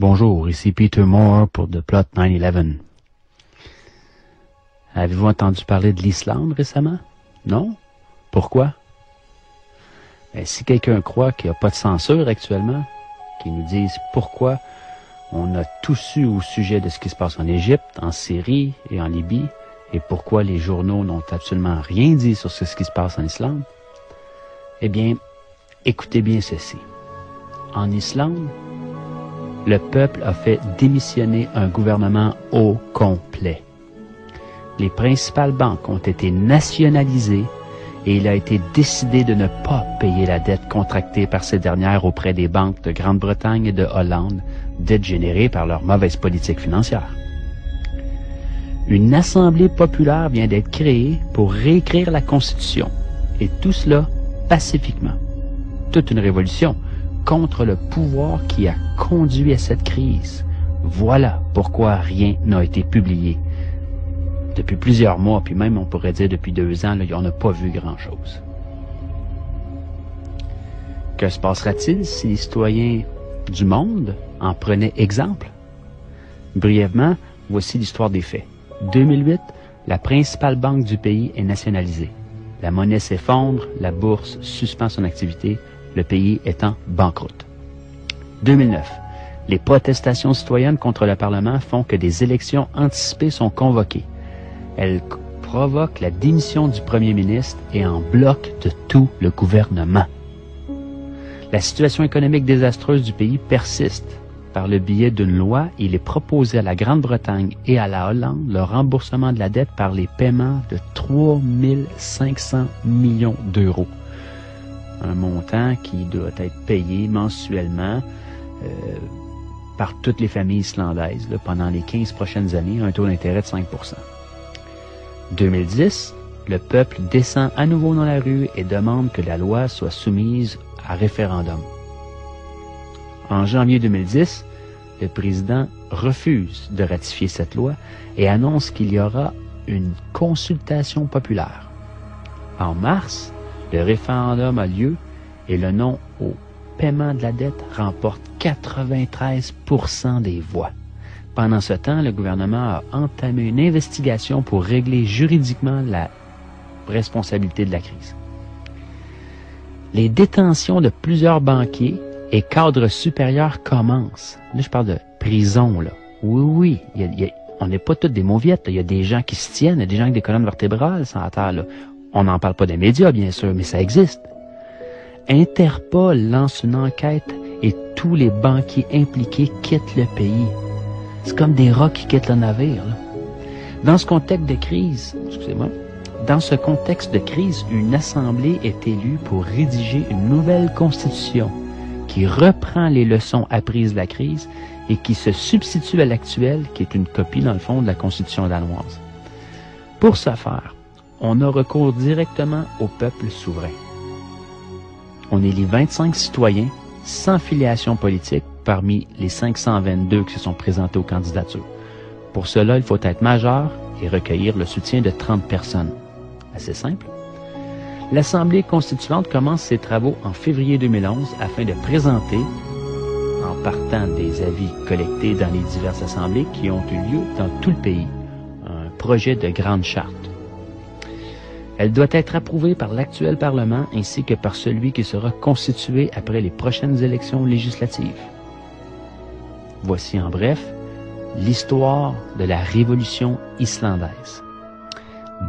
Bonjour, ici Peter Moore pour The Plot 9/11. Avez-vous entendu parler de l'Islande récemment? Non? Pourquoi? Si quelqu'un croit qu'il n'y a pas de censure actuellement, qu'il nous dise pourquoi on a tout su au sujet de ce qui se passe en Égypte, en Syrie et en Libye, et pourquoi les journaux n'ont absolument rien dit sur ce qui se passe en Islande, eh bien, écoutez bien ceci. En Islande, le peuple a fait démissionner un gouvernement au complet. Les principales banques ont été nationalisées et il a été décidé de ne pas payer la dette contractée par ces dernières auprès des banques de Grande-Bretagne et de Hollande, dette générée par leur mauvaise politique financière. Une assemblée populaire vient d'être créée pour réécrire la Constitution, et tout cela pacifiquement. Toute une révolution contre le pouvoir qui a conduit à cette crise. Voilà pourquoi rien n'a été publié. Depuis plusieurs mois, puis même on pourrait dire depuis 2 ans, là, on n'a pas vu grand-chose. Que se passera-t-il si les citoyens du monde en prenaient exemple? Brièvement, voici l'histoire des faits. 2008, la principale banque du pays est nationalisée. La monnaie s'effondre, la bourse suspend son activité, le pays étant banqueroute. 2009, les protestations citoyennes contre le Parlement font que des élections anticipées sont convoquées. Elles provoquent la démission du premier ministre et en bloquent de tout le gouvernement. La situation économique désastreuse du pays persiste. Par le biais d'une loi, il est proposé à la Grande-Bretagne et à la Hollande le remboursement de la dette par les paiements de 3 500 millions d'euros. Un montant qui doit être payé mensuellement par toutes les familles islandaises là, pendant les 15 prochaines années, un taux d'intérêt de 5%. 2010, le peuple descend à nouveau dans la rue et demande que la loi soit soumise à référendum. En janvier 2010, le président refuse de ratifier cette loi et annonce qu'il y aura une consultation populaire. En mars, le référendum a lieu et le non au paiement de la dette remporte 93% des voix. Pendant ce temps, le gouvernement a entamé une investigation pour régler juridiquement la responsabilité de la crise. Les détentions de plusieurs banquiers et cadres supérieurs commencent. Là, je parle de prison, là. Oui, on n'est pas tous des mauviettes. Il y a des gens qui se tiennent, il y a des gens avec des colonnes vertébrales sur la terre, là. On n'en parle pas des médias, bien sûr, mais ça existe. Interpol lance une enquête et tous les banquiers impliqués quittent le pays. C'est comme des rats qui quittent le navire, là. Dans ce contexte de crise, une assemblée est élue pour rédiger une nouvelle constitution qui reprend les leçons apprises de la crise et qui se substitue à l'actuelle, qui est une copie, dans le fond, de la Constitution danoise. Pour ce faire, on a recours directement au peuple souverain. On élit 25 citoyens sans filiation politique parmi les 522 qui se sont présentés aux candidatures. Pour cela, il faut être majeur et recueillir le soutien de 30 personnes. Assez simple. L'Assemblée constituante commence ses travaux en février 2011 afin de présenter, en partant des avis collectés dans les diverses assemblées qui ont eu lieu dans tout le pays, un projet de grande charte. Elle doit être approuvée par l'actuel Parlement ainsi que par celui qui sera constitué après les prochaines élections législatives. Voici en bref l'histoire de la révolution islandaise.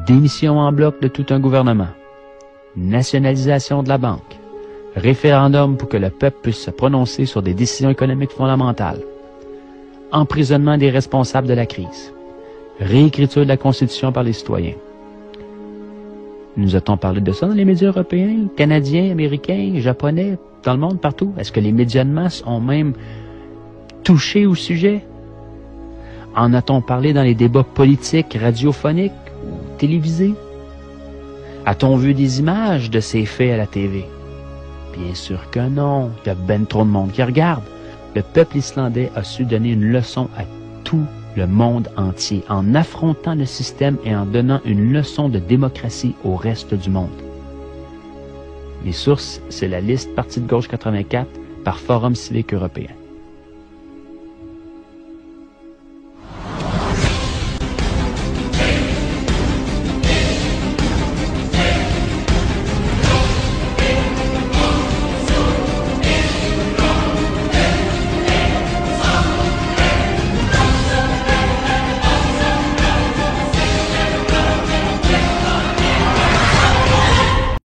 Démission en bloc de tout un gouvernement. Nationalisation de la banque. Référendum pour que le peuple puisse se prononcer sur des décisions économiques fondamentales. Emprisonnement des responsables de la crise. Réécriture de la Constitution par les citoyens. Nous a-t-on parlé de ça dans les médias européens, canadiens, américains, japonais, dans le monde, partout? Est-ce que les médias de masse ont même touché au sujet? En a-t-on parlé dans les débats politiques, radiophoniques ou télévisés? A-t-on vu des images de ces faits à la TV? Bien sûr que non. Il y a ben trop de monde qui regarde. Le peuple islandais a su donner une leçon à tout le monde entier en affrontant le système et en donnant une leçon de démocratie au reste du monde. Les sources, c'est la liste Parti de gauche 84 par Forum civique européen.